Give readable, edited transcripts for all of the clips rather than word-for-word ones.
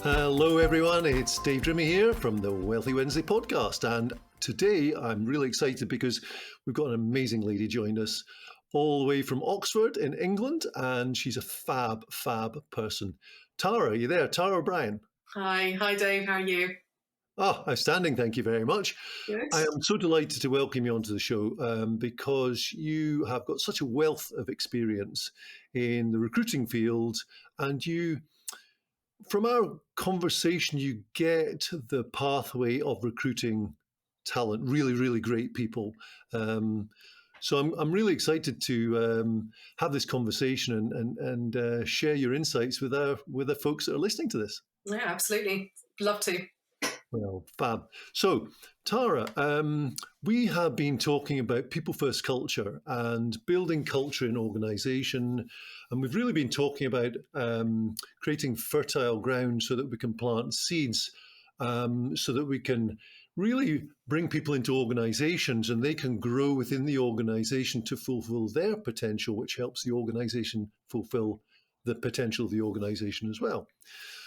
Hello everyone, it's Dave Drimmie here from the Wealthy Wednesday podcast, and today I'm really excited because we've got an amazing lady joined us all the way from Oxford in England, and she's a fab person. Tara, are you there? Tara O'Brien. Hi Dave, how are you? Oh, outstanding, thank you very much. Good. I am so delighted to welcome you onto the show because you have got such a wealth of experience in the recruiting field, and from our conversation, you get the pathway of recruiting talent, really great people. So I'm really excited to have this conversation and share your insights with the folks that are listening to this. Yeah, absolutely. Love to. Well, fab. So, Tara, we have been talking about people first culture and building culture in organization. And we've really been talking about creating fertile ground so that we can plant seeds, so that we can really bring people into organizations and they can grow within the organization to fulfill their potential, which helps the organization fulfill the potential of the organization as well.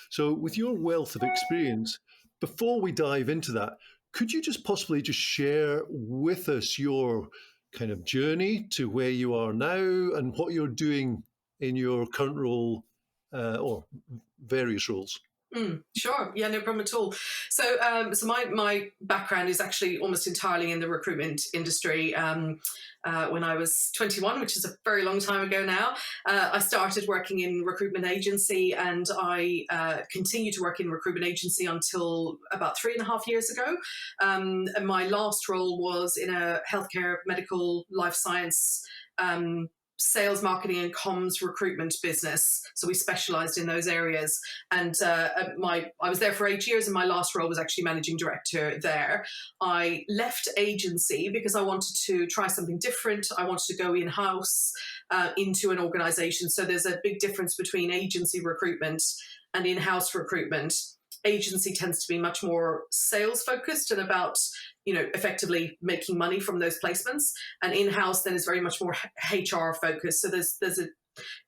So with your wealth of experience, before we dive into that, could you just possibly just share with us your kind of journey to where you are now and what you're doing in your current role or various roles? Sure. Yeah, no problem at all. So my background is actually almost entirely in the recruitment industry. When I was 21, which is a very long time ago now, I started working in recruitment agency, and I continued to work in recruitment agency until about 3.5 years ago. And my last role was in a healthcare, medical, life science sales, marketing, and comms recruitment business. So we specialized in those areas. And I was there for 8 years, and my last role was actually managing director there. I left agency because I wanted to try something different. I wanted to go in-house into an organization. So there's a big difference between agency recruitment and in-house recruitment. Agency tends to be much more sales focused and about, effectively making money from those placements. And in-house then is very much more HR focused. So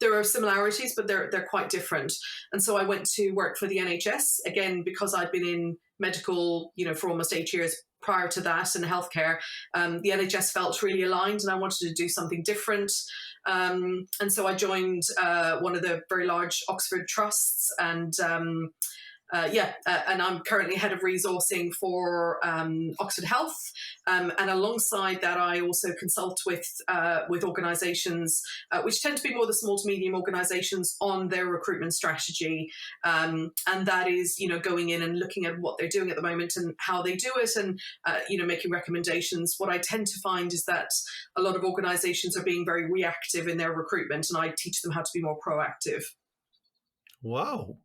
there are similarities, but they're quite different. And so I went to work for the NHS, again, because I'd been in medical, for almost 8 years prior to that, and healthcare. The NHS felt really aligned, and I wanted to do something different. And so I joined one of the very large Oxford trusts, and and I'm currently head of resourcing for Oxford Health. And alongside that, I also consult with organisations, which tend to be more the small to medium organisations, on their recruitment strategy. And that is, going in and looking at what they're doing at the moment and how they do it, and making recommendations. What I tend to find is that a lot of organisations are being very reactive in their recruitment, and I teach them how to be more proactive. Wow.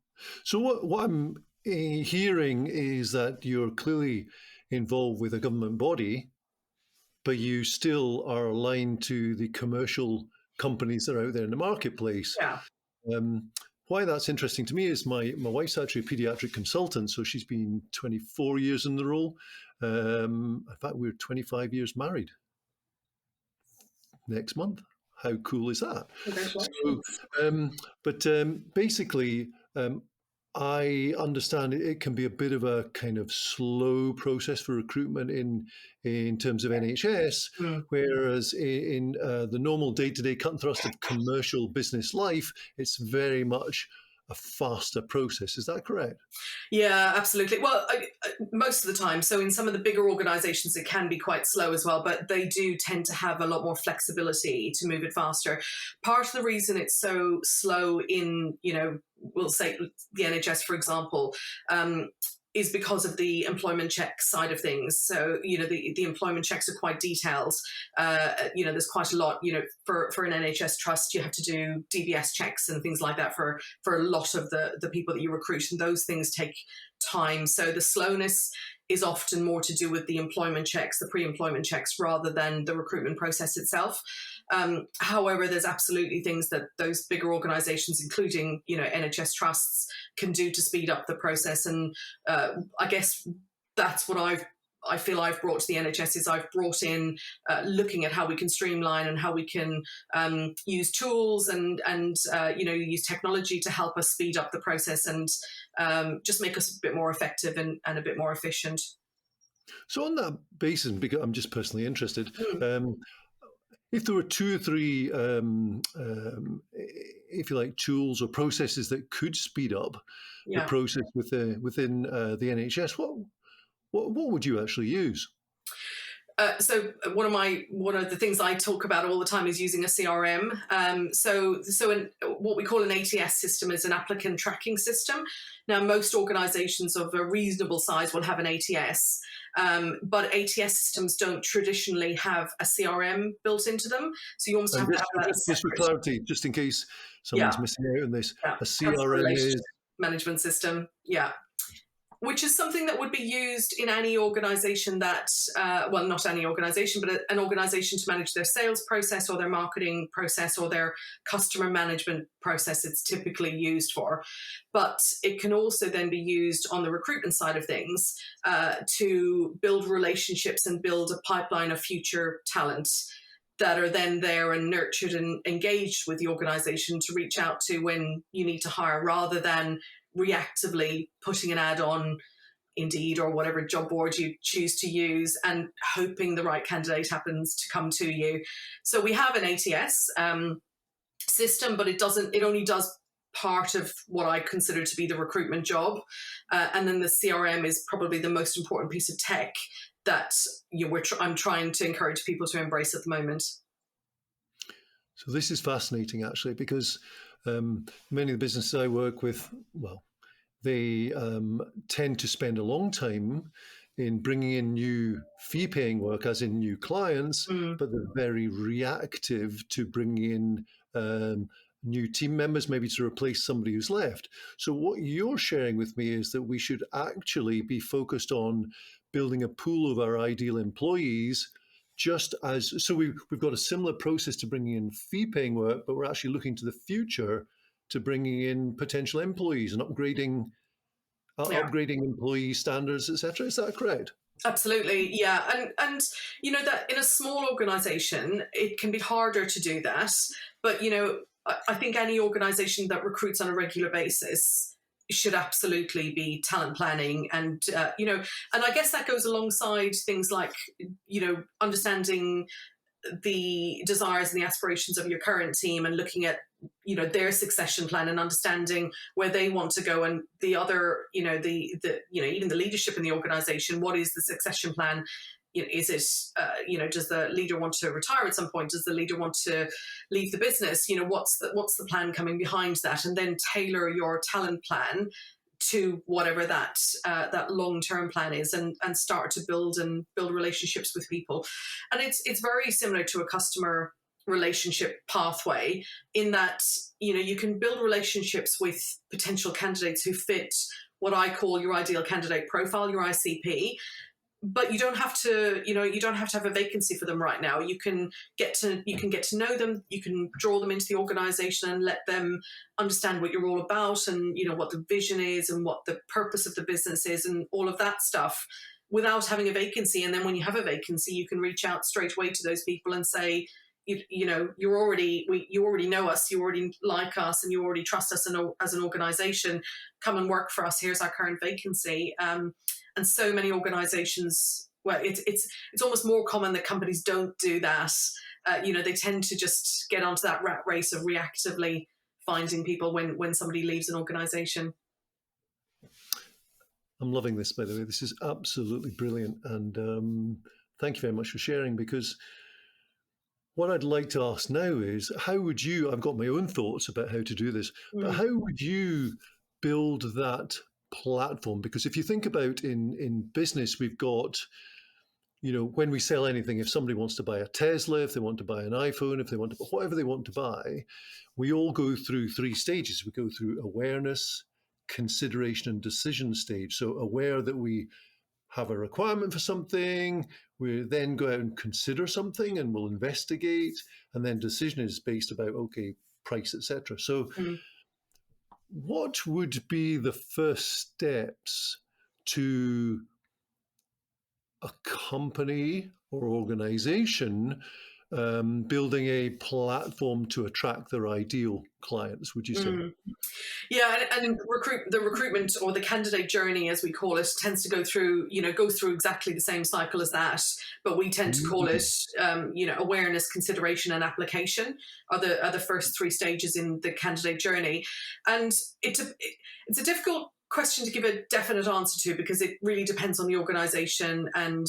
So what I'm hearing is that you're clearly involved with a government body, but you still are aligned to the commercial companies that are out there in the marketplace. Yeah. Why that's interesting to me is my wife's actually a pediatric consultant, so she's been 24 years in the role. In fact, we're 25 years married next month. How cool is that? So, basically, I understand it can be a bit of a kind of slow process for recruitment in terms of NHS, whereas in the normal day-to-day cut and thrust of commercial business life, it's very much a faster process. Is that correct? Yeah, absolutely. Well, most of the time. So in some of the bigger organizations, it can be quite slow as well, but they do tend to have a lot more flexibility to move it faster. Part of the reason it's so slow in, we'll say the NHS, for example, is because of the employment check side of things. So, the employment checks are quite detailed. There's quite a lot, for an NHS trust, you have to do DBS checks and things like that for a lot of the people that you recruit. And those things take time. So the slowness is often more to do with the employment checks, the pre-employment checks, rather than the recruitment process itself. However, there's absolutely things that those bigger organizations, including, NHS trusts, can do to speed up the process. And I guess that's what I feel I've brought to the NHS is I've brought in looking at how we can streamline and how we can use tools and use technology to help us speed up the process and just make us a bit more effective and a bit more efficient. So on that basis, because I'm just personally interested, if there were 2 or 3, if you like, tools or processes that could speed up the process within the NHS, what would you actually use? So one of the things I talk about all the time is using a CRM. What we call an ATS system is an applicant tracking system. Now, most organisations of a reasonable size will have an ATS, but ATS systems don't traditionally have a CRM built into them. So you almost have to have that. Just for clarity, just in case someone's missing out on this, a CRM is management system. Yeah. Which is something that would be used in any organisation that, not any organisation, but an organisation to manage their sales process or their marketing process or their customer management process it's typically used for. But it can also then be used on the recruitment side of things to build relationships and build a pipeline of future talent that are then there and nurtured and engaged with the organisation to reach out to when you need to hire, rather than reactively putting an ad on Indeed or whatever job board you choose to use and hoping the right candidate happens to come to you. So we have an ATS system, but it only does part of what I consider to be the recruitment job. And then the CRM is probably the most important piece of tech that I'm trying to encourage people to embrace at the moment. So this is fascinating, actually, because many of the businesses I work with, they tend to spend a long time in bringing in new fee-paying work, as in new clients, but they're very reactive to bringing in new team members, maybe to replace somebody who's left. So what you're sharing with me is that we should actually be focused on building a pool of our ideal employees, so we've got a similar process to bringing in fee-paying work, but we're actually looking to the future to bringing in potential employees and upgrading employee standards, etc. Is that correct? Absolutely, yeah. And that in a small organization, it can be harder to do that. But, I think any organization that recruits on a regular basis should absolutely be talent planning. And, and I guess that goes alongside things like, understanding the desires and the aspirations of your current team and looking at their succession plan and understanding where they want to go, and the other even the leadership in the organization, what is the succession plan? Is it does the leader want to retire at some point? Does the leader want to leave the business? What's the plan coming behind that? And then tailor your talent plan to whatever that long-term plan is, and start to build relationships with people. And it's very similar to a customer relationship pathway, in that you can build relationships with potential candidates who fit what I call your ideal candidate profile, your ICP. But you don't have to have a vacancy for them right now. You can get to know them. You can draw them into the organization and let them understand what you're all about, and what the vision is and what the purpose of the business is and all of that stuff, without having a vacancy. And then when you have a vacancy, you can reach out straight away to those people and say, you already know us, you already like us, and you already trust us as an organization. Come and work for us. Here's our current vacancy. And so many organizations, it's almost more common that companies don't do that. They tend to just get onto that rat race of reactively finding people when somebody leaves an organization. I'm loving this, by the way. This is absolutely brilliant. And thank you very much for sharing, because what I'd like to ask now is, I've got my own thoughts about how to do this, but how would you build that platform? Because if you think about in business, we've got, when we sell anything, if somebody wants to buy a Tesla, if they want to buy an iPhone, if they want to, whatever they want to buy, we all go through 3 stages. We go through awareness, consideration, and decision stage. So aware that we have a requirement for something, we then go out and consider something and we'll investigate, and then decision is based about, okay, price, etc. So what would be the first steps to a company or organization building a platform to attract their ideal clients, would you say? Yeah, and the recruitment or the candidate journey, as we call it, tends to go through exactly the same cycle as that. But we tend to call it, awareness, consideration, and application are the first three stages in the candidate journey. And it's a difficult question to give a definite answer to, because it really depends on the organization and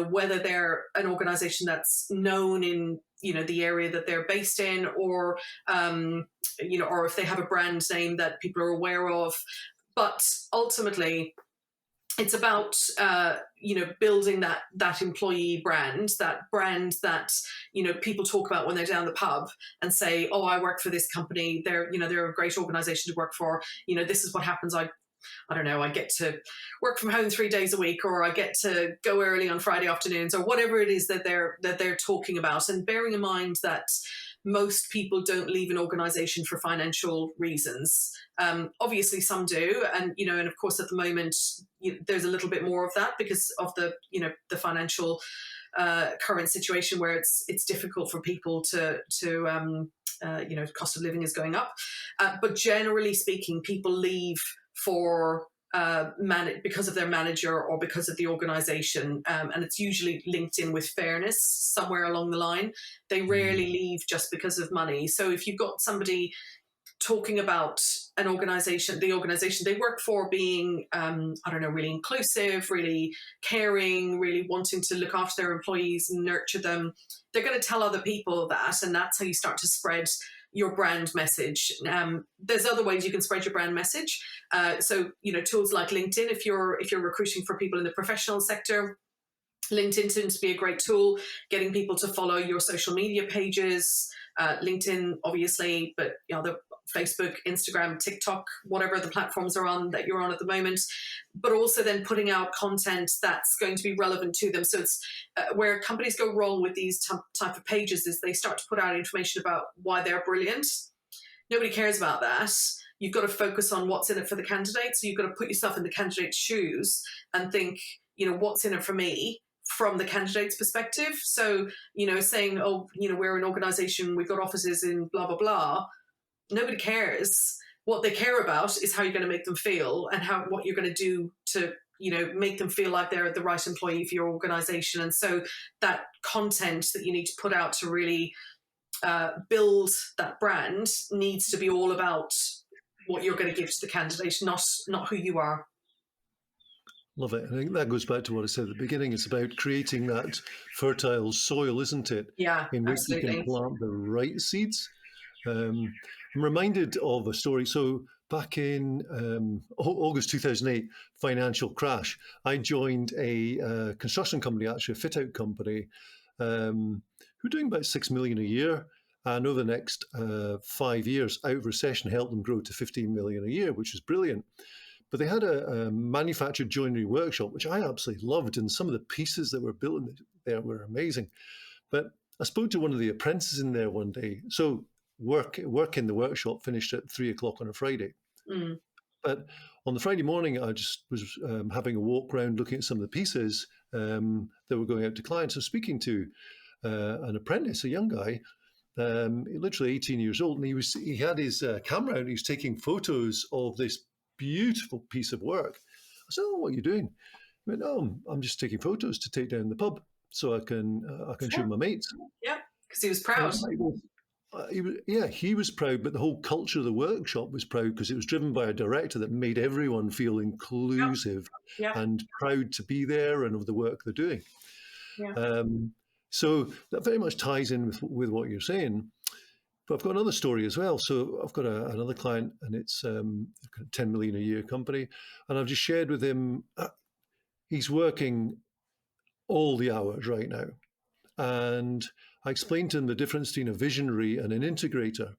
whether they're an organization that's known in the area that they're based in, or or if they have a brand name that people are aware of. But ultimately, it's about building that employee brand, that people talk about when they're down the pub and say, "Oh, I work for this company. They're a great organization to work for. This is what happens. I don't know, I get to work from home 3 days a week, or I get to go early on Friday afternoons," or whatever it is that they're talking about. And bearing in mind that most people don't leave an organization for financial reasons. Obviously, some do, and of course, at the moment, there's a little bit more of that because of the financial current situation where it's difficult for people to cost of living is going up. But generally speaking, people leave for because of their manager or because of the organization, and it's usually linked in with fairness somewhere along the line. They rarely leave just because of money. So if you've got somebody talking about the organization they work for being really inclusive, really caring, really wanting to look after their employees and nurture them, they're going to tell other people that, and that's how you start to spread your brand message. There's other ways you can spread your brand message. So tools like LinkedIn, if you're recruiting for people in the professional sector, LinkedIn tends to be a great tool, getting people to follow your social media pages. LinkedIn, obviously, but the Facebook, Instagram, TikTok, whatever the platforms are on that you're on at the moment, but also then putting out content that's going to be relevant to them. So it's where companies go wrong with these type of pages is they start to put out information about why they're brilliant. Nobody cares about that. You've got to focus on what's in it for the candidate. So you've got to put yourself in the candidate's shoes and think, what's in it for me from the candidate's perspective. So, saying, "Oh, we're an organization, we've got offices in blah, blah, blah." Nobody cares. What they care about is how you're going to make them feel and what you're going to do to, make them feel like they're the right employee for your organization. And so that content that you need to put out to really build that brand needs to be all about what you're going to give to the candidate, not who you are. Love it. I think that goes back to what I said at the beginning. It's about creating that fertile soil, isn't it? Yeah, in which absolutely. you can plant the right seeds. I'm reminded of a story. So back in August 2008, financial crash, I joined a construction company, actually a fit-out company, who were doing about 6 million a year. And over the next 5 years, out of recession, helped them grow to 15 million a year, which is brilliant. But they had a manufactured joinery workshop, which I absolutely loved. And some of the pieces that were built in there were amazing. But I spoke to one of the apprentices in there one day. So work in the workshop finished at 3:00 on a Friday. But on the Friday morning, I just was having a walk around looking at some of the pieces that were going out to clients. I was speaking to an apprentice, a young guy, literally 18 years old. And he had his camera out and he was taking photos of this beautiful piece of work. I said, "Oh, what are you doing?" He went, "Oh, I'm just taking photos to take down the pub so I can show my mates." Yeah, because he was proud. He was proud, but the whole culture of the workshop was proud because it was driven by a director that made everyone feel inclusive and proud to be there and of the work they're doing. Yeah. So that very much ties in with what you're saying. But I've got another story as well. So I've got another client, and it's a 10 million a year company, and I've just shared with him. He's working all the hours right now, and I explained to him the difference between a visionary and an integrator,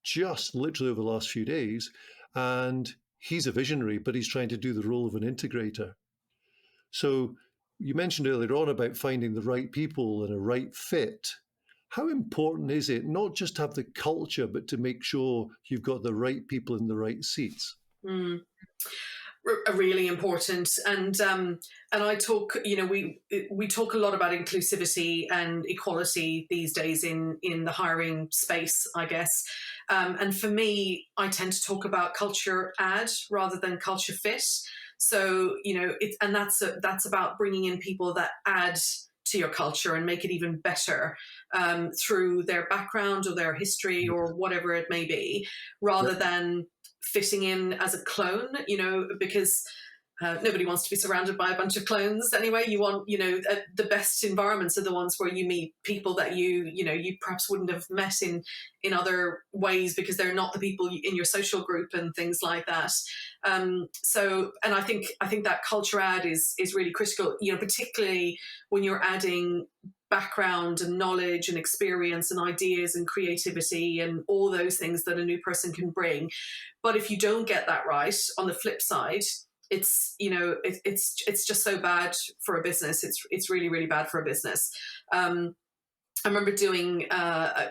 just literally over the last few days. And he's a visionary, but he's trying to do the role of an integrator. So you mentioned earlier on about finding the right people and a right fit. How important is it not just to have the culture, but to make sure you've got the right people in the right seats? are really important. And I talk, we talk a lot about inclusivity and equality these days in the hiring space, I guess. And for me, I tend to talk about culture add rather than culture fit. So and that's about bringing in people that add to your culture and make it even better through their background or their history or whatever it may be, rather than fitting in as a clone, because nobody wants to be surrounded by a bunch of clones anyway. You want, the best environments are the ones where you meet people that you perhaps wouldn't have met in other ways because they're not the people in your social group and things like that. And I think that culture add is really critical, particularly when you're adding background and knowledge and experience and ideas and creativity and all those things that a new person can bring. But if you don't get that right, on the flip side, it's it's just so bad for a business. It's really, really bad for a business. I remember doing a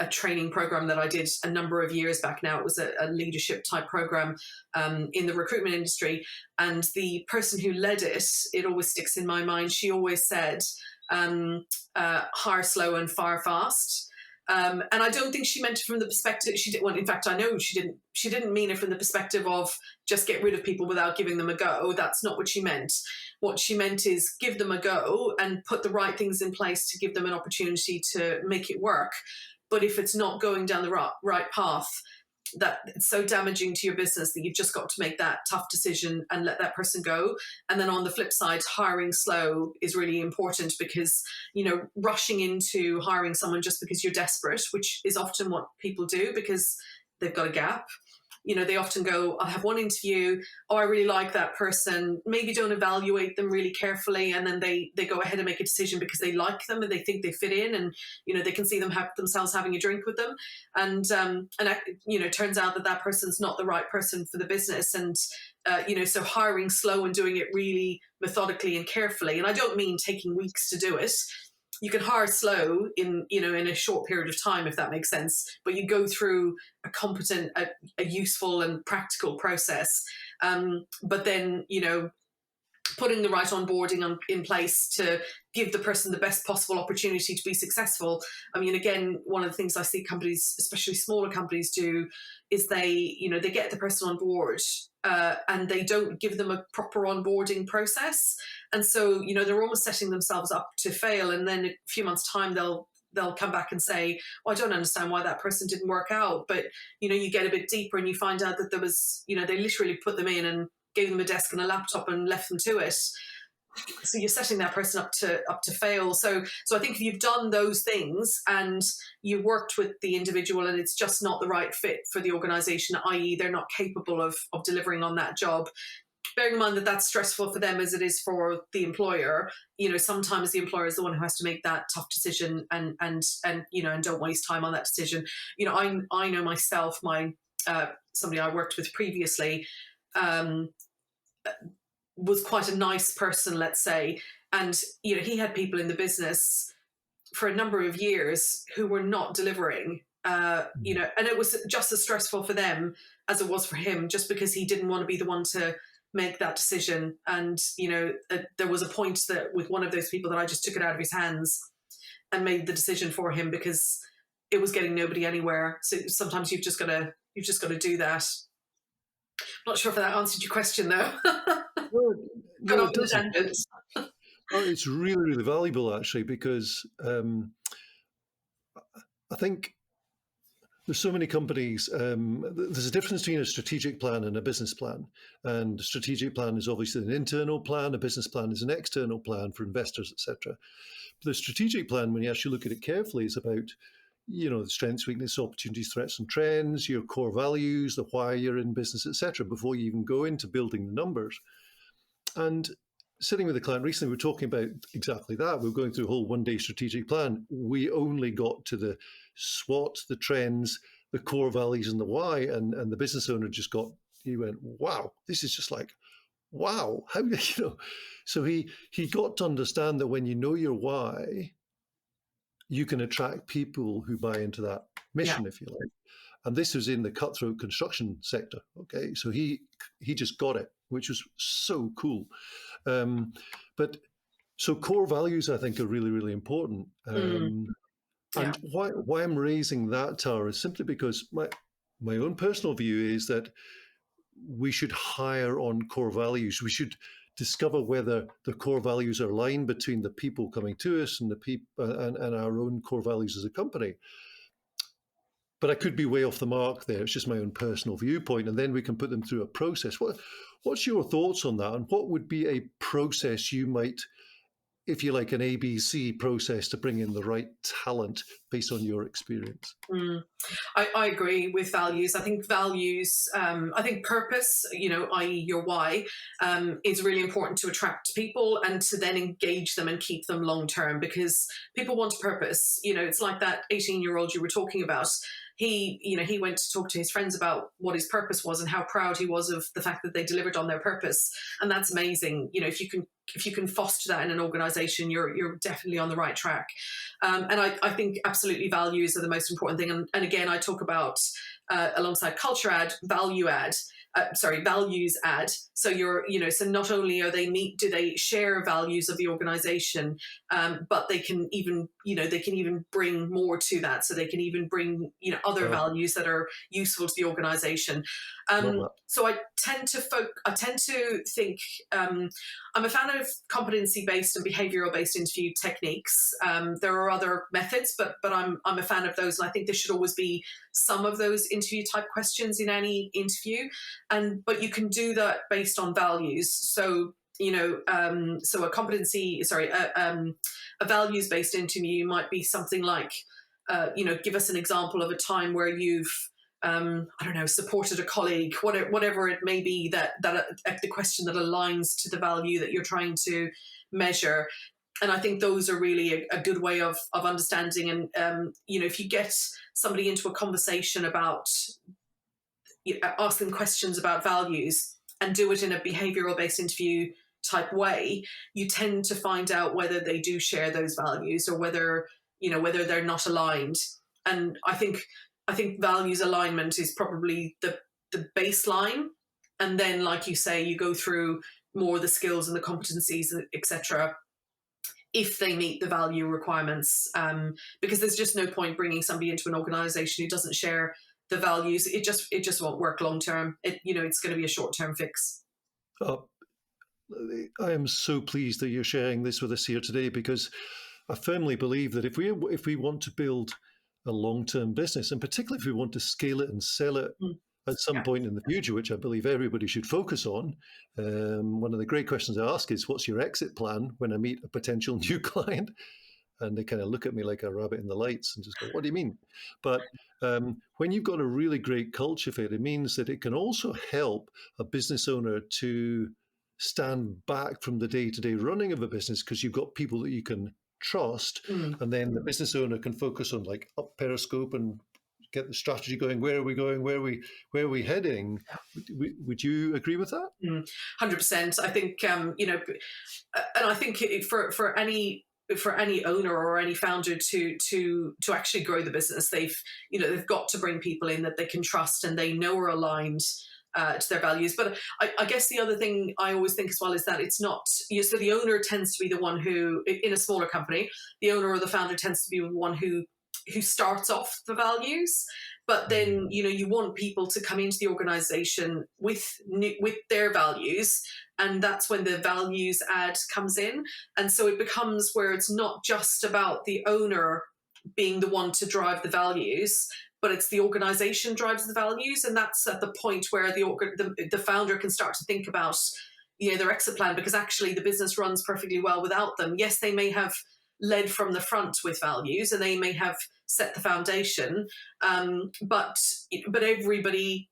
training program that I did a number of years back now. It was a leadership type program in the recruitment industry. And the person who led it, it always sticks in my mind. She always said, hire slow and fire fast. And I don't think she meant it from the perspective in fact, I know she didn't mean it from the perspective of just get rid of people without giving them a go. That's not what she meant. What she meant is give them a go and put the right things in place to give them an opportunity to make it work. But if it's not going down the right path, that it's so damaging to your business that you've just got to make that tough decision and let that person go. And then on the flip side, hiring slow is really important because, rushing into hiring someone just because you're desperate, which is often what people do because they've got a gap. They often go, I'll have one interview. Oh, I really like that person. Maybe don't evaluate them really carefully. And then they go ahead and make a decision because they like them and they think they fit in and, they can see themselves having a drink with them. And it turns out that person's not the right person for the business. And, so hiring slow and doing it really methodically and carefully. And I don't mean taking weeks to do it. You can hire slow in a short period of time, if that makes sense, but you go through a competent, a useful and practical process. But then, putting the right onboarding in place to give the person the best possible opportunity to be successful. I mean, again, one of the things I see companies, especially smaller companies, do is they get the person on board and they don't give them a proper onboarding process. And so, they're almost setting themselves up to fail. And then in a few months' time, they'll come back and say, I don't understand why that person didn't work out. But, you get a bit deeper and you find out that there was, they literally put them in and gave them a desk and a laptop and left them to it. So you're setting that person up to fail. So I think if you've done those things and you worked with the individual and it's just not the right fit for the organization, i.e. they're not capable of delivering on that job, bearing in mind that that's stressful for them as it is for the employer, sometimes the employer is the one who has to make that tough decision and don't waste time on that decision. I know myself, somebody I worked with previously, was quite a nice person, let's say. And, he had people in the business for a number of years who were not delivering, and it was just as stressful for them as it was for him, just because he didn't want to be the one to make that decision. And, there was a point that with one of those people that I just took it out of his hands and made the decision for him because it was getting nobody anywhere. So sometimes you've just got to do that. Not sure if that answered your question, though. No, it doesn't. It's really, really valuable, actually, because I think there's so many companies. There's a difference between a strategic plan and a business plan. And a strategic plan is obviously an internal plan. A business plan is an external plan for investors, etc. The strategic plan, when you actually look at it carefully, is about the strengths, weaknesses, opportunities, threats, and trends, your core values, the why you're in business, etc. Before you even go into building the numbers. And sitting with a client recently, we were talking about exactly that. We were going through a whole one-day strategic plan. We only got to the SWOT, the trends, the core values, and the why. And the business owner he went, wow, this is just like, wow. How, So he got to understand that when you know your why, you can attract people who buy into that mission, if you like. And this was in the cutthroat construction sector. Okay, so he just got it, which was so cool. But so core values, I think, are really, really important. And why I'm raising that, Tara, is simply because my own personal view is that we should hire on core values. We should discover whether the core values are aligned between the people coming to us and the people and our own core values as a company. But I could be way off the mark there. It's just my own personal viewpoint, and then we can put them through a process. What's your thoughts on that, and what would be a process you might, if you like, an ABC process to bring in the right talent based on your experience? I agree with values. I think values, I think purpose, i.e. your why, is really important to attract people and to then engage them and keep them long term, because people want purpose. It's like that 18-year-old you were talking about. He went to talk to his friends about what his purpose was and how proud he was of the fact that they delivered on their purpose. And that's amazing. If you can foster that in an organization, you're definitely on the right track. And I think absolutely values are the most important thing. And again, I talk about alongside culture add, values add. So so not only do they share values of the organization, but they can even bring more to that. So they can even bring, other values that are useful to the organization. So I tend to think, I'm a fan of competency-based and behavioral-based interview techniques. There are other methods, but I'm a fan of those. And I think there should always be some of those interview type questions in any interview. But you can do that based on values. So, so a values-based interview might be something like, give us an example of a time where you've, supported a colleague, whatever it may be, that the question that aligns to the value that you're trying to measure. And I think those are really a good way of understanding. And, if you get somebody into a conversation about, ask them questions about values and do it in a behavioral-based interview type way, you tend to find out whether they do share those values or whether they're not aligned. And I think values alignment is probably the baseline. And then, like you say, you go through more the skills and the competencies, etc., if they meet the value requirements, because there's just no point bringing somebody into an organization who doesn't share the values. It just won't work long term. It's going to be a short term fix. I am so pleased that you're sharing this with us here today, because I firmly believe that if we want to build a long-term business, and particularly if we want to scale it and sell it at some point in the future, which I believe everybody should focus on. One of the great questions I ask is, what's your exit plan when I meet a potential new client? And they kind of look at me like a rabbit in the lights and just go, what do you mean? But when you've got a really great culture fit, it means that it can also help a business owner to stand back from the day-to-day running of a business, because you've got people that you can trust, and then the business owner can focus on like up Periscope and get the strategy going. Where are we going? Where are we heading? Would you agree with that? 100%. I think and I think for any owner or any founder to actually grow the business, they've got to bring people in that they can trust and they know are aligned to their values. But I guess the other thing I always think as well is that it's not, so the owner tends to be the one who, in a smaller company, the owner or the founder tends to be the one who starts off the values. But then, you want people to come into the organization with their values. And that's when the values add comes in. And so it becomes where it's not just about the owner being the one to drive the values, but it's the organization drives the values. And that's at the point where the founder can start to think about, their exit plan, because actually the business runs perfectly well without them. Yes, they may have led from the front with values and they may have set the foundation, but everybody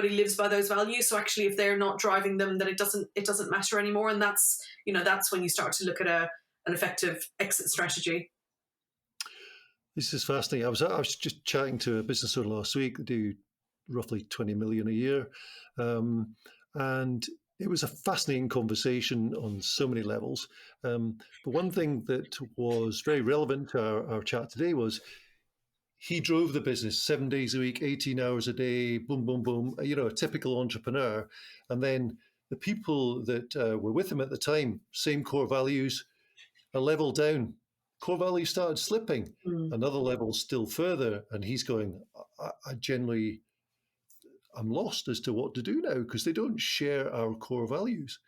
lives by those values. So actually, if they're not driving them, then it doesn't matter anymore. And that's when you start to look at an effective exit strategy. This is fascinating. I was just chatting to a business owner last week that do roughly 20 million a year, and it was a fascinating conversation on so many levels. But one thing that was very relevant to our chat today was he drove the business 7 days a week, 18 hours a day, boom, boom, boom, a typical entrepreneur. And then the people that were with him at the time, same core values, a level down. Core values started slipping, another level still further. And he's going, I'm lost as to what to do now because they don't share our core values.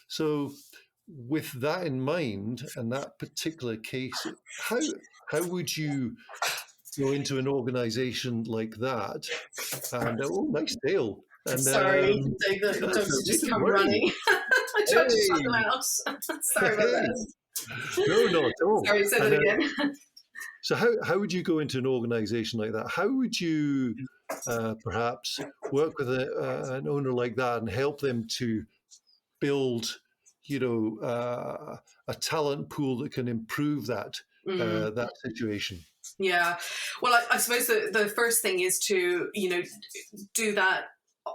So with that in mind and that particular case, how would you go into an organization like that? And nice tail. And Sorry, the dogs just come running. I tried to shut them out. Sorry about that. No, not at all. Sorry, say that again. So how would you go into an organization like that? How would you perhaps work with an owner like that and help them to build, a talent pool that can improve that that situation? Yeah. Well, I suppose the first thing is to, do that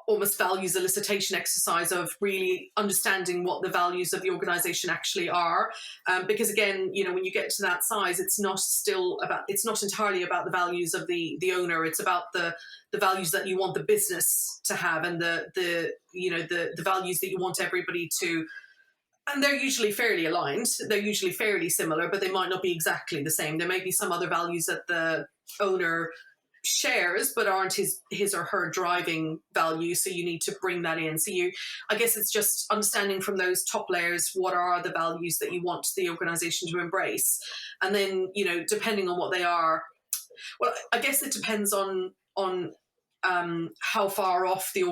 almost values elicitation exercise of really understanding what the values of the organization actually are. Because again, when you get to that size, it's not entirely about the values of the owner. It's about the values that you want the business to have and the values that you want everybody to. And they're usually fairly aligned. They're usually fairly similar, but they might not be exactly the same. There may be some other values that the owner shares, but aren't his or her driving values. So you need to bring that in. So I guess it's just understanding from those top layers, what are the values that you want the organization to embrace? And then, depending on what they are, well, I guess it depends on how far off the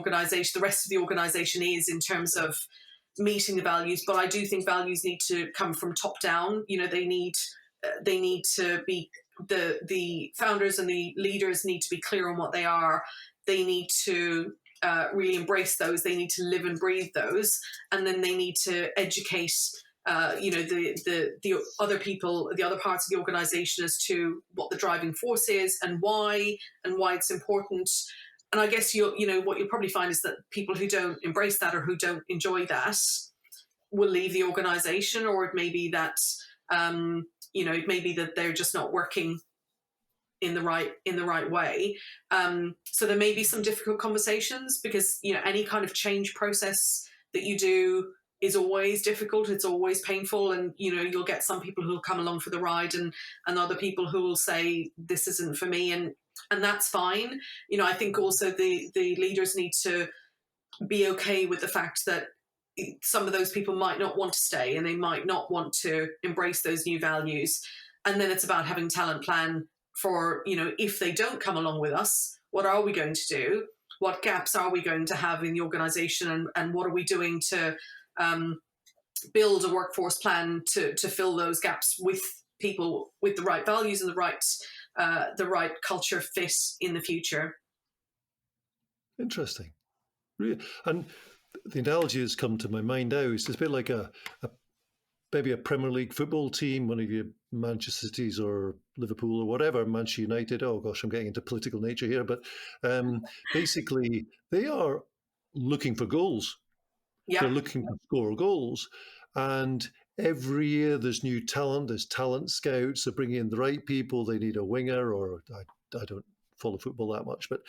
rest of the organization is in terms of meeting the values. But I do think values need to come from top down. They need to be, the founders and the leaders need to be clear on what they are. They need to really embrace those. They need to live and breathe those, and then they need to educate the other people, the other parts of the organization as to what the driving force is and why it's important. And I guess what you'll probably find is that people who don't embrace that or who don't enjoy that will leave the organization, or it may be that it may be that they're just not working in the right way. So there may be some difficult conversations because any kind of change process that you do is always difficult. It's always painful, and you'll get some people who will come along for the ride, and other people who will say this isn't for me, and that's fine. I think also the leaders need to be okay with the fact that some of those people might not want to stay and they might not want to embrace those new values. And then it's about having talent plan for, if they don't come along with us, what are we going to do? What gaps are we going to have in the organization? And what are we doing to build a workforce plan to fill those gaps with people with the right values and the right culture fit in the future? Interesting. And the analogy that's come to my mind now is it's a bit like maybe a Premier League football team, one of your Manchester Cities or Liverpool or whatever, Manchester United. Oh gosh, I'm getting into political nature here, but basically they are looking for goals. Yeah. They're looking to score goals, and every year there's new talent. There's talent scouts. They're bringing in the right people. They need a winger, or I don't follow football that much, but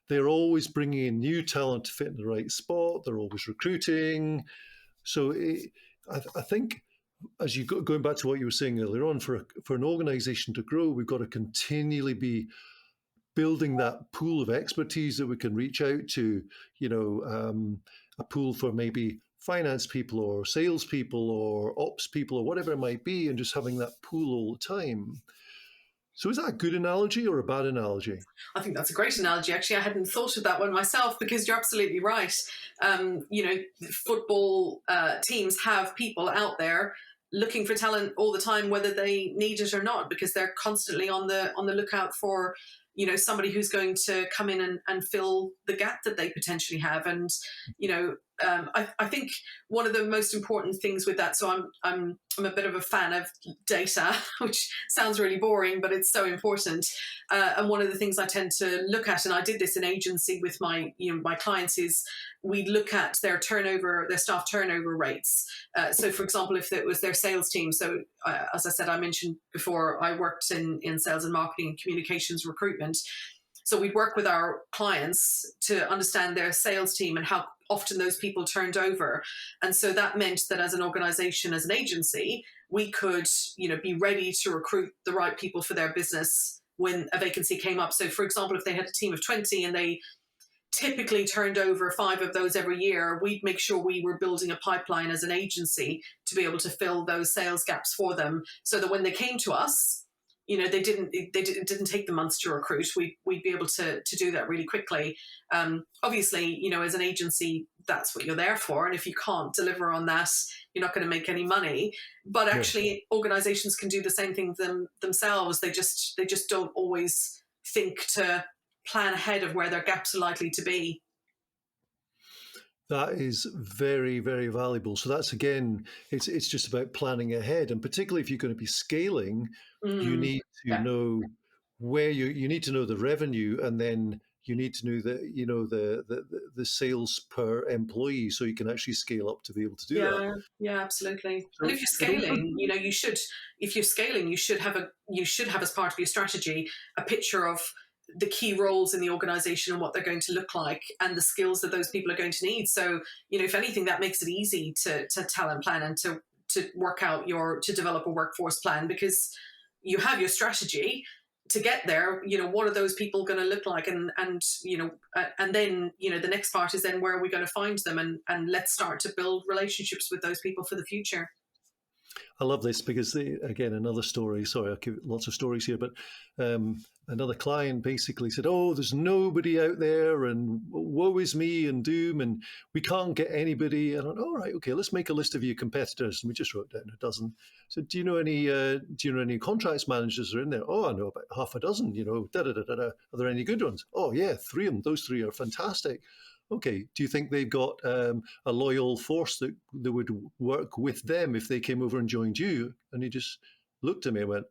they're always bringing in new talent to fit in the right spot. They're always recruiting. So I think, as going back to what you were saying earlier on, for an organization to grow, we've got to continually be building that pool of expertise that we can reach out to, a pool for maybe finance people or sales people or ops people or whatever it might be, and just having that pool all the time. So is that a good analogy or a bad analogy? I think that's a great analogy. Actually, I hadn't thought of that one myself, because you're absolutely right. Football teams have people out there looking for talent all the time, whether they need it or not, because they're constantly on the lookout for, somebody who's going to come in and fill the gap that they potentially have. And, I think one of the most important things with that, so I'm a bit of a fan of data, which sounds really boring, but it's so important. And one of the things I tend to look at, and I did this in agency with my clients, is we look at their staff turnover rates. So, for example, if it was their sales team. So, as I said, I mentioned before, I worked in sales and marketing and communications recruitment. So we'd work with our clients to understand their sales team and how often those people turned over. And so that meant that as an organization, as an agency, we could, be ready to recruit the right people for their business when a vacancy came up. So, for example, if they had a team of 20 and they typically turned over 5 of those every year, we'd make sure we were building a pipeline as an agency to be able to fill those sales gaps for them, so that when they came to us, it didn't take the months to recruit. We'd be able to do that really quickly. Obviously, as an agency, that's what you're there for. And if you can't deliver on that, you're not going to make any money. But actually, organizations can do the same thing themselves. They just don't always think to plan ahead of where their gaps are likely to be. That is very, very valuable. So that's, again, it's just about planning ahead. And particularly if you're going to be scaling, you need to know where you need to know the revenue, and then you need to know the sales per employee, so you can actually scale up to be able to do that. Yeah, absolutely. So, and if you're scaling, if you're scaling, you should have as part of your strategy a picture of the key roles in the organization and what they're going to look like and the skills that those people are going to need. So, if anything, that makes it easy to talent plan and to work out to develop a workforce plan, because you have your strategy to get there. What are those people going to look like? And then, the next part is then, where are we going to find them? And let's start to build relationships with those people for the future. I love this because, again, another story. Sorry, I'll give lots of stories here, but another client basically said, "Oh, there's nobody out there, and woe is me, and doom, and we can't get anybody." And I went, "All right, okay, let's make a list of your competitors." And we just wrote down a dozen. So, do you know any contracts managers are in there? "Oh, I know about half a dozen. Da da da da da. Are there any good ones?" "Oh, yeah, 3 of them. Those 3 are fantastic." "Okay, do you think they've got a loyal force that would work with them if they came over and joined you?" And he just looked at me and went,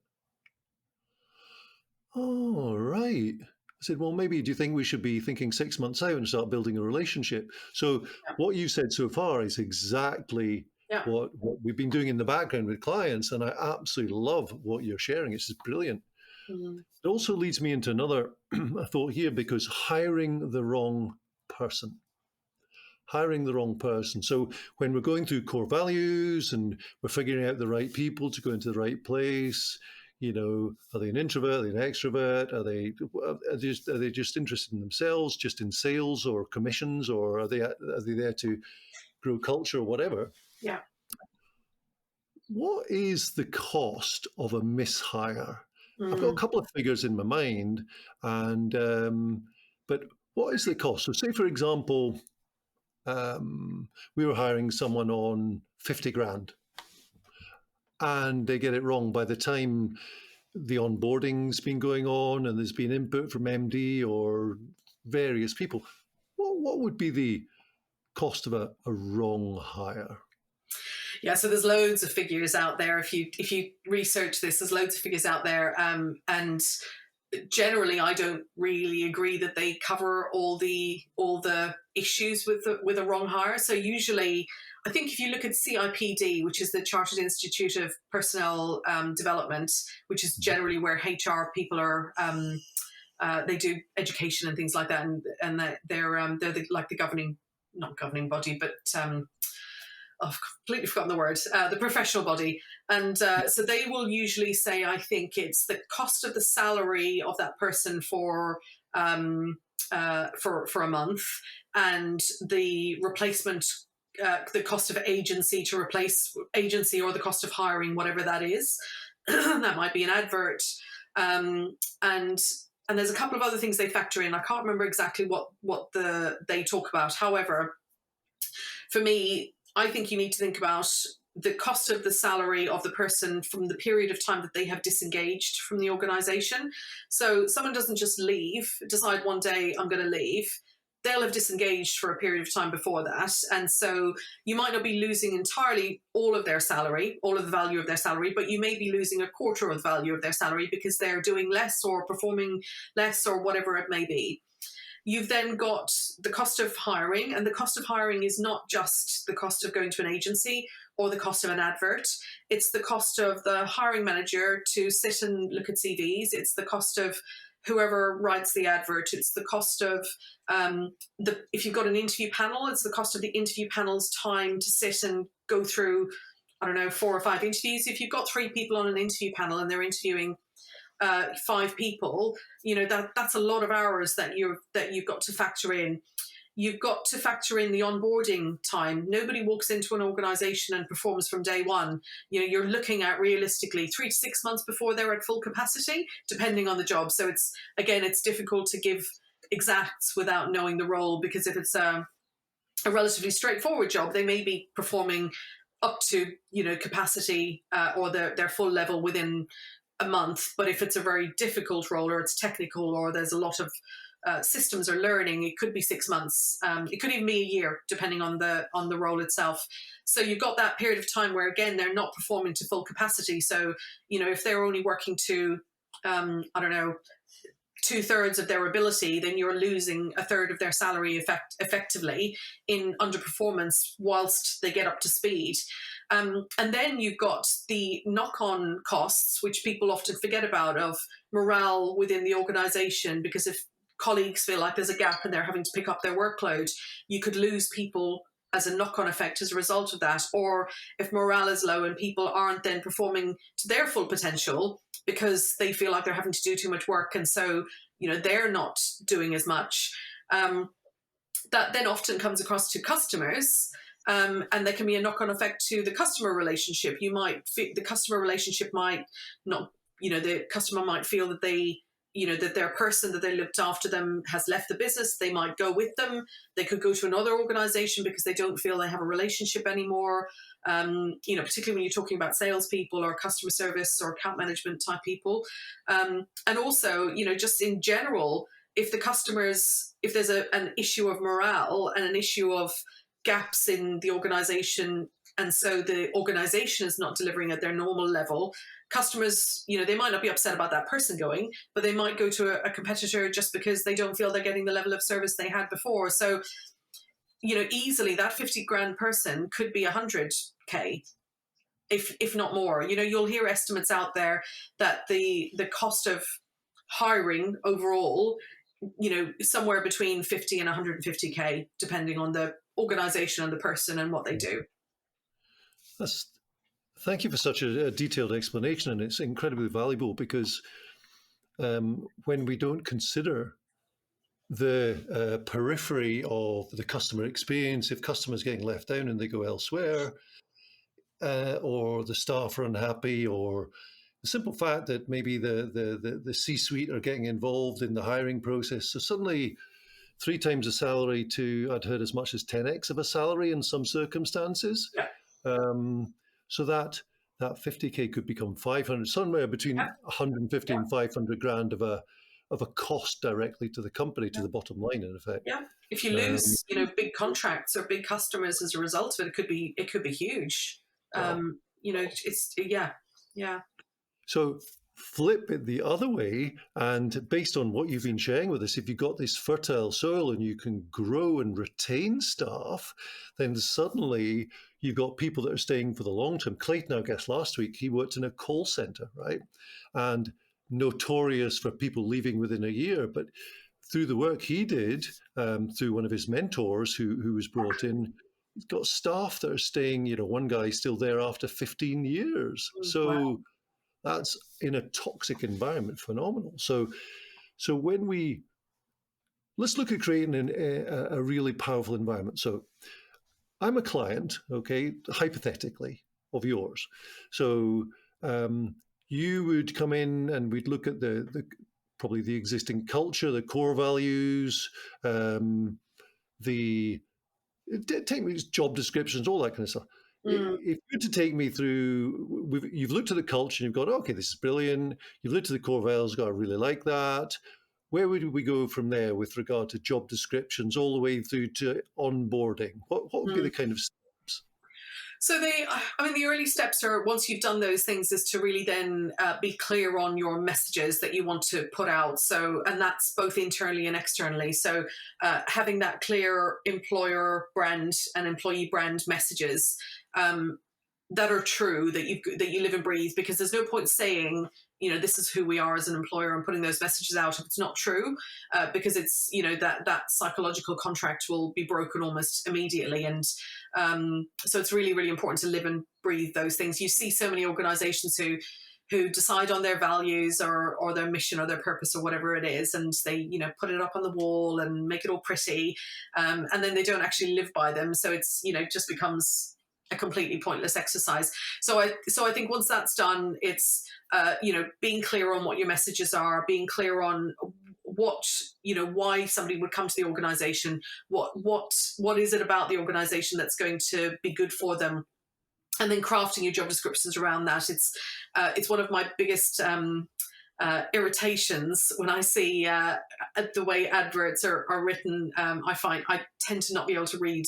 "Oh, right." I said, "Well, maybe do you think we should be thinking 6 months out and start building a relationship?" So what you've said so far is exactly what we've been doing in the background with clients, and I absolutely love what you're sharing. It's just brilliant. Mm-hmm. It also leads me into another thought here, because hiring the wrong person. So when we're going through core values and we're figuring out the right people to go into the right place, are they an introvert? Are they an extrovert? Are they just interested in themselves, just in sales or commissions, or are they there to grow culture or whatever? Yeah. What is the cost of a mishire? I've got a couple of figures in my mind, but what is the cost? So say, for example, we were hiring someone on 50 grand, and they get it wrong by the time the onboarding's been going on and there's been input from MD or various people. What would be the cost of a wrong hire? Yeah, so there's loads of figures out there. If you research this, there's loads of figures out there, and generally, I don't really agree that they cover all the issues with a wrong hire. So usually, I think if you look at CIPD, which is the Chartered Institute of Personnel Development, which is generally where HR people are, they do education and things like that, and they're the governing, not governing body, but I've completely forgotten the word, the professional body. And so they will usually say, I think it's the cost of the salary of that person for a month, and the replacement, the cost of agency to replace agency, or the cost of hiring, whatever that is. That might be an advert. And there's a couple of other things they factor in. I can't remember exactly what they talk about. However, for me, I think you need to think about the cost of the salary of the person from the period of time that they have disengaged from the organization. So someone doesn't just decide one day, I'm going to leave. they'll have disengaged for a period of time before that. And so you might not be losing entirely all of their salary, all of the value of their salary, but you may be losing a quarter of the value of their salary because they're doing less or performing less or whatever it may be. You've then got the cost of hiring, and the cost of hiring is not just the cost of going to an agency or the cost of an advert. It's the cost of the hiring manager to sit and look at CVs. It's the cost of whoever writes the advert. It's the cost of if you've got an interview panel, it's the cost of the interview panel's time to sit and go through, I don't know, 4 or 5 interviews. If you've got 3 people on an interview panel and they're interviewing 5 people, that's a lot of hours that you've got to factor in. You've got to factor in the onboarding time. Nobody walks into an organization and performs from day one. You're looking at realistically 3 to 6 months before they're at full capacity, depending on the job. So it's difficult to give exacts without knowing the role, because if it's a relatively straightforward job, they may be performing up to capacity or their full level within a month. But if it's a very difficult role, or it's technical, or there's a lot of systems or learning, it could be 6 months. It could even be a year, depending on the role itself. So you've got that period of time where, again, they're not performing to full capacity. So if they're only working to 2/3 of their ability, then you're losing 1/3 of their salary effectively in underperformance whilst they get up to speed. And then you've got the knock-on costs, which people often forget about, of morale within the organization, because if colleagues feel like there's a gap and they're having to pick up their workload, you could lose people as a knock-on effect as a result of that. Or if morale is low and people aren't then performing to their full potential because they feel like they're having to do too much work, and so they're not doing as much, that then often comes across to customers. And there can be a knock-on effect to the customer relationship. The customer relationship might not, the customer might feel that that their person that they looked after them has left the business. They might go with them. They could go to another organization because they don't feel they have a relationship anymore. Particularly when you're talking about salespeople or customer service or account management type people. And also, just in general, if there's an issue of morale and an issue of gaps in the organization, and so the organization is not delivering at their normal level, customers, they might not be upset about that person going, but they might go to a competitor just because they don't feel they're getting the level of service they had before. So, easily that 50 grand person could be 100K, if not more. You'll hear estimates out there that the cost of hiring overall, somewhere between 50 and 150K, depending on the organization and the person and what they do. Thank you for such a detailed explanation, and it's incredibly valuable because when we don't consider the periphery of the customer experience, if customers getting left down and they go elsewhere, or the staff are unhappy, or the simple fact that maybe the C-suite are getting involved in the hiring process, so suddenly 3 times the salary to, I'd heard as much as 10x of a salary in some circumstances. Yeah. So that 50K could become 500, somewhere between 150 and 500 grand of a cost directly to the company, to the bottom line, in effect. Yeah. If you lose, big contracts or big customers as a result of it, it could be huge. Wow. Yeah. So flip it the other way, and based on what you've been sharing with us, if you've got this fertile soil and you can grow and retain staff, then suddenly you've got people that are staying for the long term. Clayton, our guest last week, he worked in a call center, right? And notorious for people leaving within a year. But through the work he did, through one of his mentors who was brought in, he's got staff that are staying, one guy's still there after 15 years. So wow. That's in a toxic environment, phenomenal. So let's look at creating a really powerful environment. So I'm a client, okay, hypothetically, of yours. So you would come in and we'd look at probably the existing culture, the core values, take me job descriptions, all that kind of stuff. If you were to take me through, you've looked at the culture and you've gone, okay, this is brilliant. You've looked at the core values, I really like that. where would we go from there with regard to job descriptions all the way through to onboarding? What would be the kind of steps? So the early steps are, once you've done those things, is to really then be clear on your messages that you want to put out. So, and that's both internally and externally. So having that clear employer brand and employee brand messages that are true, that you live and breathe, because there's no point saying, this is who we are as an employer and putting those messages out if it's not true, because it's, that psychological contract will be broken almost immediately. And so it's really, really important to live and breathe those things. You see so many organizations who decide on their values or their mission or their purpose or whatever it is, and they put it up on the wall and make it all pretty, and then they don't actually live by them. So it's just becomes a completely pointless exercise. So I think once that's done, it's being clear on what your messages are, being clear on what why somebody would come to the organization, what is it about the organization that's going to be good for them, and then crafting your job descriptions around that. It's one of my biggest irritations when I see the way adverts are written. I find I tend to not be able to read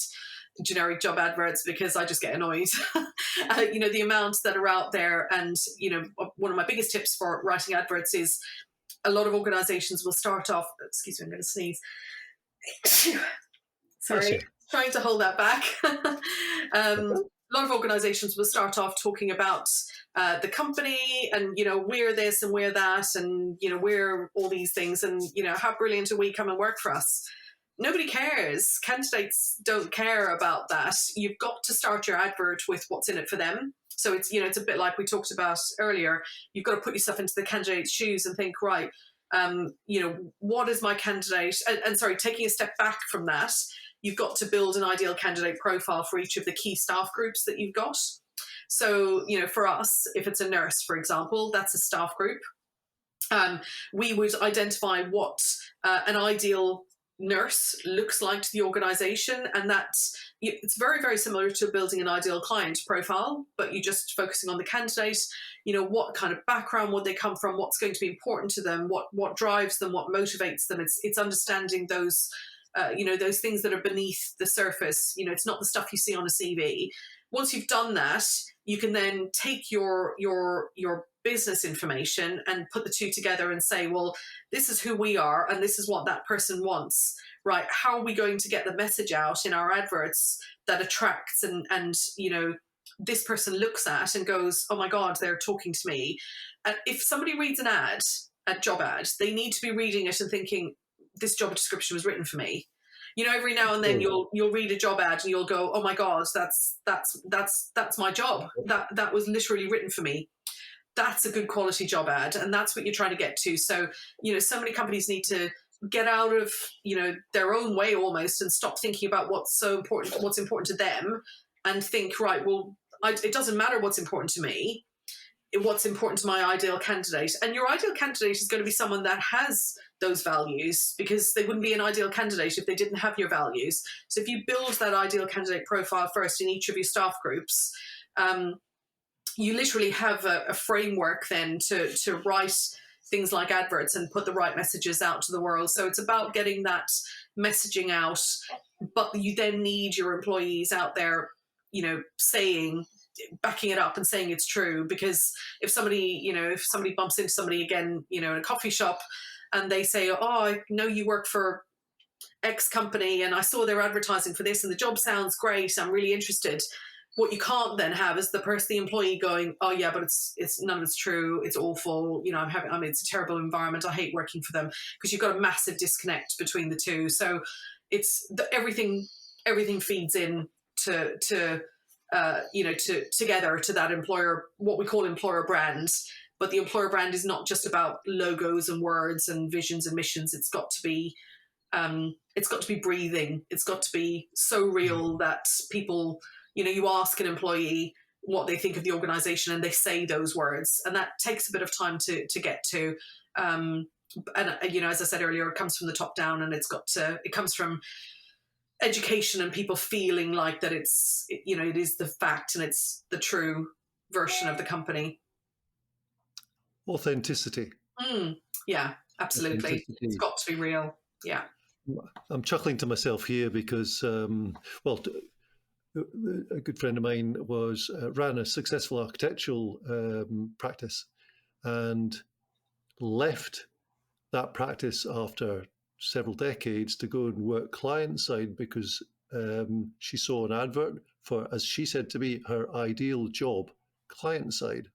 generic job adverts because I just get annoyed. The amounts that are out there, and one of my biggest tips for writing adverts is a lot of organizations will start off, excuse me, I'm going to sneeze. Sorry, trying to hold that back. A lot of organizations will start off talking about the company and, we're this and we're that, and, we're all these things, and, how brilliant are we, come and work for us. Nobody cares. Candidates don't care about that. You've got to start your advert with what's in it for them. So it's, it's a bit like we talked about earlier. You've got to put yourself into the candidate's shoes and think, right, what is my candidate? And sorry, taking a step back from that, you've got to build an ideal candidate profile for each of the key staff groups that you've got. So, for us, if it's a nurse, for example, that's a staff group. We would identify what an ideal nurse looks like to the organization, and it's very, very similar to building an ideal client profile, but you're just focusing on the candidate. What kind of background would they come from, what's going to be important to them, what drives them, what motivates them. It's understanding those those things that are beneath the surface. It's not the stuff you see on a CV. Once you've done that, you can then take your business information and put the two together and say, well, this is who we are and this is what that person wants, right? How are we going to get the message out in our adverts that attracts and this person looks at and goes, oh my God, they're talking to me. And if somebody reads a job ad, they need to be reading it and thinking, this job description was written for me. Every now and then you'll read a job ad and you'll go, oh my God, that's my job. That was literally written for me. That's a good quality job ad, and that's what you're trying to get to. So, so many companies need to get out of, their own way almost, and stop thinking about what's important to them, and think, right, well, it doesn't matter what's important to me. What's important to my ideal candidate. And your ideal candidate is going to be someone that has those values, because they wouldn't be an ideal candidate if they didn't have your values. So if you build that ideal candidate profile first in each of your staff groups, you literally have a framework then to write things like adverts and put the right messages out to the world. So it's about getting that messaging out, but you then need your employees out there, backing it up and saying it's true. Because if somebody bumps into somebody again, in a coffee shop, and they say, oh, I know you work for X company and I saw they're advertising for this and the job sounds great, I'm really interested. What you can't then have is the employee going, oh yeah, but it's none of it's true, it's awful, it's a terrible environment, I hate working for them, because you've got a massive disconnect between the two. So it's everything feeds in to together to that employer, what we call employer brand. But the employer brand is not just about logos and words and visions and missions. It's got to be breathing. It's got to be so real that people, you ask an employee what they think of the organization and they say those words, and that takes a bit of time to get to. And as I said earlier, it comes from the top down, and it comes from education and people feeling like that it is the fact and it's the true version of the company. Authenticity. Yeah. Absolutely. It's authenticity. got to be real. Yeah. I'm chuckling to myself here because, well, a good friend of mine ran a successful architectural practice and left that practice after several decades to go and work client side because she saw an advert for, as she said to me, her ideal job, client side.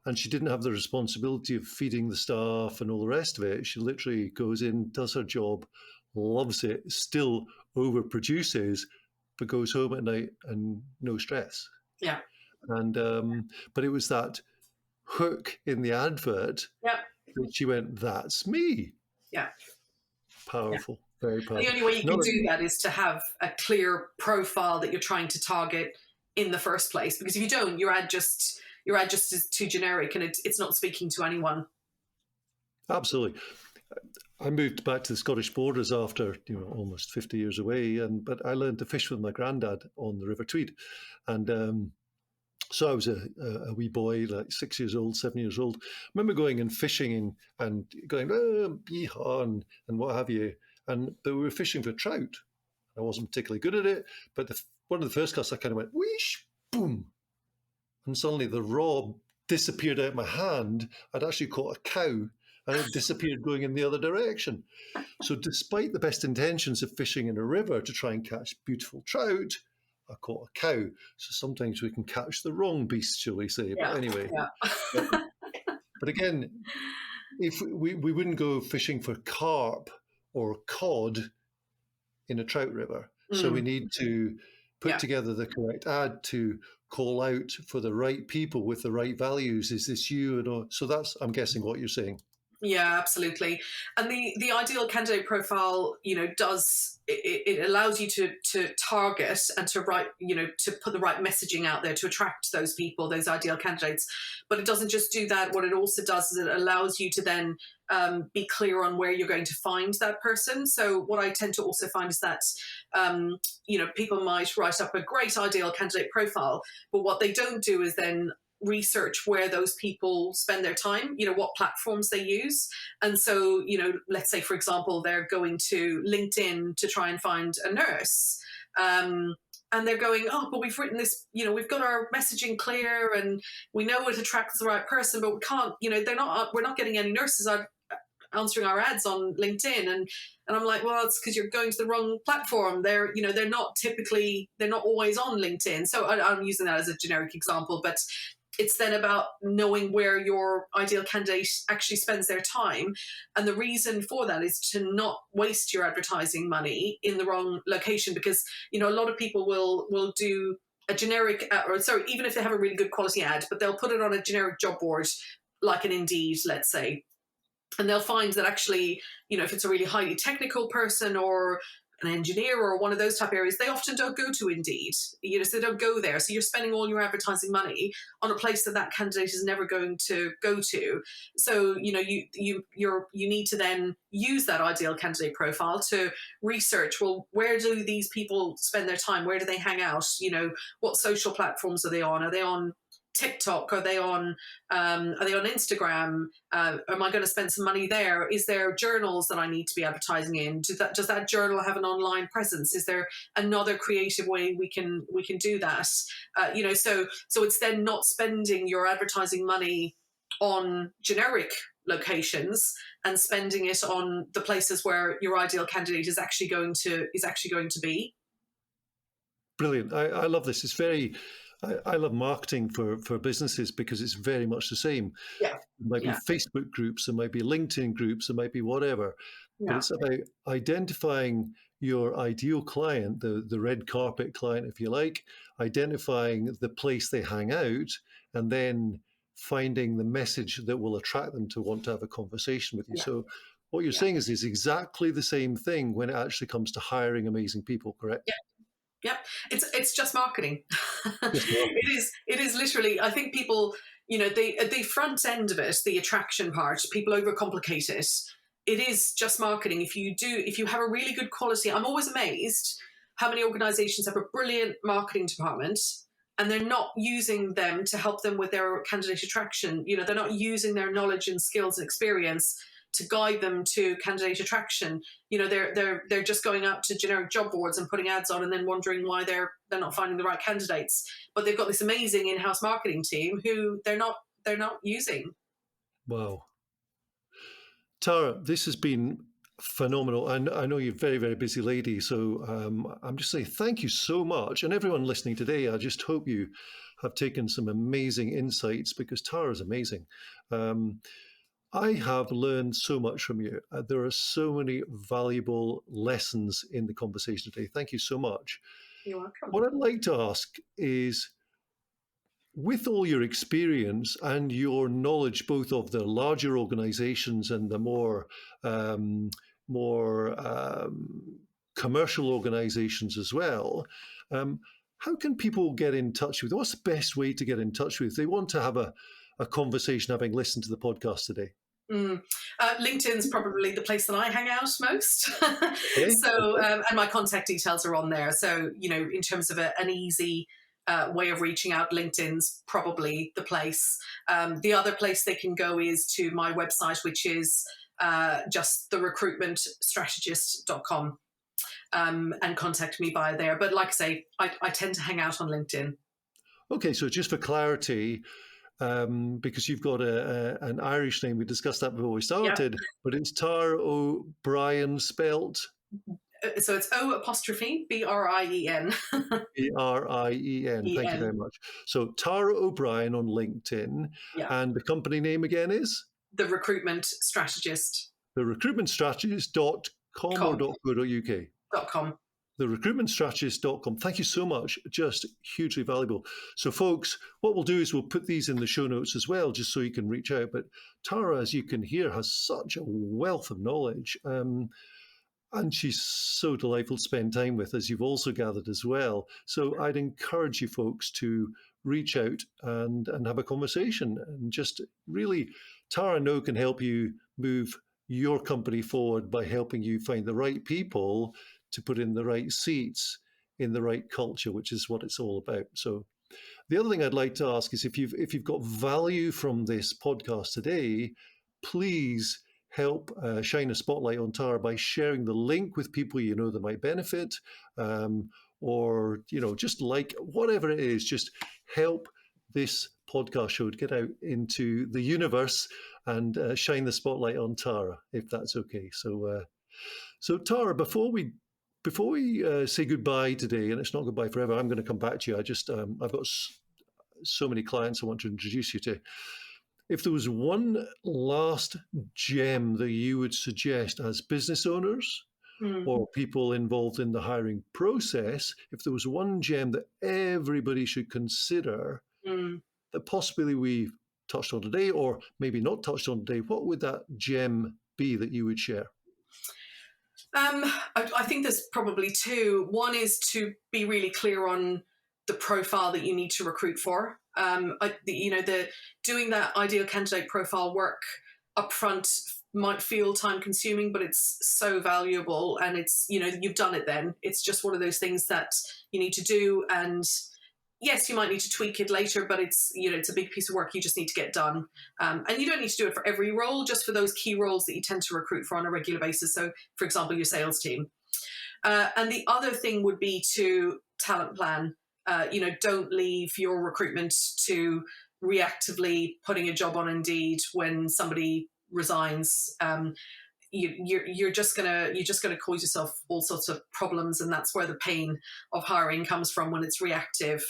And she didn't have the responsibility of feeding the staff and all the rest of it. She literally goes in, does her job, loves it, still overproduces, but goes home at night and no stress. Yeah. And but it was that hook in the advert Yeah. that she went, "That's me." Yeah. Powerful, very And the powerful. only way you can Another, do that is to have a clear profile that you're trying to target in the first place. Because if you don't, your ad just is too generic and it's not speaking to anyone. absolutely. I moved back to the Scottish borders after almost 50 years away, but I learned to fish with my granddad on the River Tweed, and so I was a wee boy, like 6 years old, 7 years old. I remember going and fishing and going, yeehaw, and what have you. And we were fishing for trout. I wasn't particularly good at it, but one of the first casts, I kind of went, whoosh, boom. And suddenly the rod disappeared out of my hand. I'd actually caught a cow and it disappeared going in the other direction. So despite the best intentions of fishing in a river to try and catch beautiful trout, I caught a cow. So sometimes we can catch the wrong beast, shall we say. Yeah. But anyway, Yeah. but again, if we wouldn't go fishing for carp or cod in a trout river. So we need to put together the correct ad to call out for the right people with the right values. Is this you? And so that's, I'm guessing, what you're saying. Yeah, absolutely. And the ideal candidate profile, does it allows you to target and to write, to put the right messaging out there to attract those people, those ideal candidates. But it doesn't just do that. What it also does is it allows you to then be clear on where you're going to find that person. So what I tend to also find is that, people might write up a great ideal candidate profile, but what they don't do is then research where those people spend their time, what platforms they use. And so, let's say, for example, they're going to LinkedIn to try and find a nurse. And they're going, oh, but we've written this, we've got our messaging clear and we know it attracts the right person, but we can't, we're not getting any nurses answering our ads on LinkedIn. And I'm like, well, it's because you're going to the wrong platform. They're not always on LinkedIn. So I'm using that as a generic example, but it's then about knowing where your ideal candidate actually spends their time. And the reason for that is to not waste your advertising money in the wrong location, because, a lot of people will do a generic, even if they have a really good quality ad, but they'll put it on a generic job board, like an Indeed, let's say. And they'll find that actually, if it's a really highly technical person or an engineer or one of those type areas, they often don't go to Indeed. So they don't go there. So you're spending all your advertising money on a place that candidate is never going to go to. So, you need to then use that ideal candidate profile to research, well, where do these people spend their time? Where do they hang out? What social platforms are they on? Are they on TikTok? Are they on Instagram? Am I going to spend some money there? Is there journals that I need to be advertising in? Does that journal have an online presence? Is there another creative way we can do that? So it's then not spending your advertising money on generic locations and spending it on the places where your ideal candidate is actually going to be. Brilliant. I love this. It's very. I love marketing for businesses because it's very much the same. Yeah. It might be Facebook groups, it might be LinkedIn groups, it might be whatever. But it's about identifying your ideal client, the red carpet client, if you like, identifying the place they hang out, and then finding the message that will attract them to want to have a conversation with you. So what you're saying is exactly the same thing when it actually comes to hiring amazing people, correct? Yeah. Yep, it's just marketing. It is literally. I think people, the front end of it, the attraction part, people overcomplicate it. It is just marketing. If you have a really good quality, I'm always amazed how many organizations have a brilliant marketing department and they're not using them to help them with their candidate attraction. They're not using their knowledge and skills and experience to guide them to candidate attraction. They're just going out to generic job boards and putting ads on, and then wondering why they're not finding the right candidates. But they've got this amazing in-house marketing team who they're not using. Wow. Tara, this has been phenomenal. And I know you're a very, very busy lady. So I'm just saying thank you so much. And everyone listening today, I just hope you have taken some amazing insights, because Tara is amazing. I have learned so much from you. There are so many valuable lessons in the conversation today. Thank you so much. You're welcome. What I'd like to ask is, with all your experience and your knowledge, both of the larger organizations and the more commercial organizations as well, how can people get in touch with you? What's the best way to get in touch with you if they want to have a conversation having listened to the podcast today? LinkedIn's probably the place that I hang out most. Okay. So, and my contact details are on there. So, in terms of an easy way of reaching out, LinkedIn's probably the place. The other place they can go is to my website, which is just therecruitmentstrategist.com, and contact me via there. But like I say, I tend to hang out on LinkedIn. Okay, so just for clarity, because you've got an Irish name, we discussed that before we started, but it's Tara O'Brien spelt? So it's O''Brien. Brien. Thank you very much. So Tara O'Brien on LinkedIn. And the company name again is? The Recruitment Strategist. The recruitmentstrategist.com or .co.uk? .com. The recruitmentstrategist.com. Thank you so much. Just hugely valuable. So folks, what we'll do is we'll put these in the show notes as well, just so you can reach out. But Tara, as you can hear, has such a wealth of knowledge. And she's so delightful to spend time with, as you've also gathered as well. So I'd encourage you folks to reach out and have a conversation. And just really, Tara, I know, can help you move your company forward by helping you find the right people to put in the right seats in the right culture, which is what it's all about. So the other thing I'd like to ask is, if you've got value from this podcast today, please help shine a spotlight on Tara by sharing the link with people you know that might benefit, or just like whatever it is, just help this podcast show to get out into the universe and shine the spotlight on Tara, if that's okay. So Tara, before we say goodbye today, and it's not goodbye forever, I'm going to come back to you. I've got so many clients I want to introduce you to. If there was one last gem that you would suggest as business owners or people involved in the hiring process, if there was one gem that everybody should consider that possibly we touched on today, or maybe not touched on today, what would that gem be that you would share? I think there's probably two. One is to be really clear on the profile that you need to recruit for. Doing that ideal candidate profile work upfront might feel time consuming, but it's so valuable, and it's, you've done it then. It's just one of those things that you need to do. And yes, you might need to tweak it later, but it's a big piece of work you just need to get done. And you don't need to do it for every role, just for those key roles that you tend to recruit for on a regular basis. So, for example, your sales team. And the other thing would be to talent plan. Don't leave your recruitment to reactively putting a job on Indeed when somebody resigns. You're just gonna cause yourself all sorts of problems, and that's where the pain of hiring comes from when it's reactive.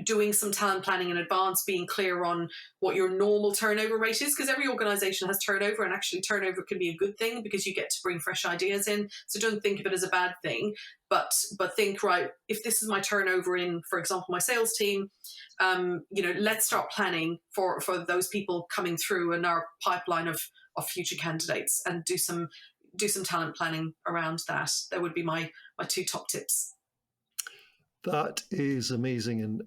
Doing some talent planning in advance, being clear on what your normal turnover rate is, because every organization has turnover, and actually turnover can be a good thing because you get to bring fresh ideas in. So don't think of it as a bad thing, but think, right, if this is my turnover in, for example, my sales team, let's start planning for those people coming through in our pipeline of future candidates, and do some talent planning around that. That would be my two top tips. That is amazing. And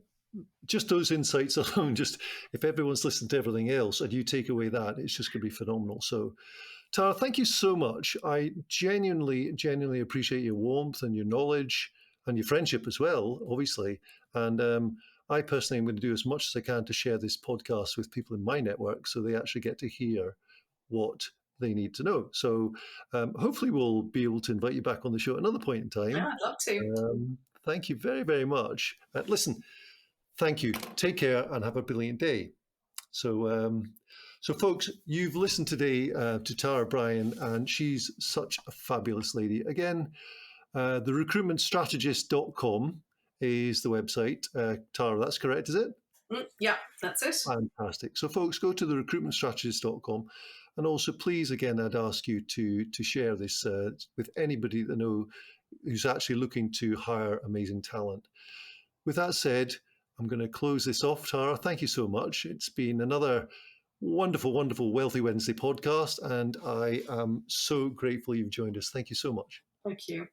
just those insights alone, just if everyone's listened to everything else and you take away that, it's just going to be phenomenal. So Tara, thank you so much. I genuinely appreciate your warmth and your knowledge and your friendship as well, obviously. And I personally am going to do as much as I can to share this podcast with people in my network, so they actually get to hear what they need to know. So hopefully we'll be able to invite you back on the show at another point in time. Yeah, I'd love to. Thank you very, very much. Listen, thank you. Take care and have a brilliant day. So, so folks, you've listened today to Tara Bryan, and she's such a fabulous lady. Again, the recruitmentstrategist.com is the website. Tara, that's correct, is it? Yeah, that's it. Fantastic. So folks, go to the recruitmentstrategist.com. And also, please, again, I'd ask you to share this with anybody that know who's actually looking to hire amazing talent. With that said, I'm going to close this off. Tara, thank you so much. It's been another wonderful, wonderful Wealthy Wednesday podcast, and I am so grateful you've joined us. Thank you so much. Thank you.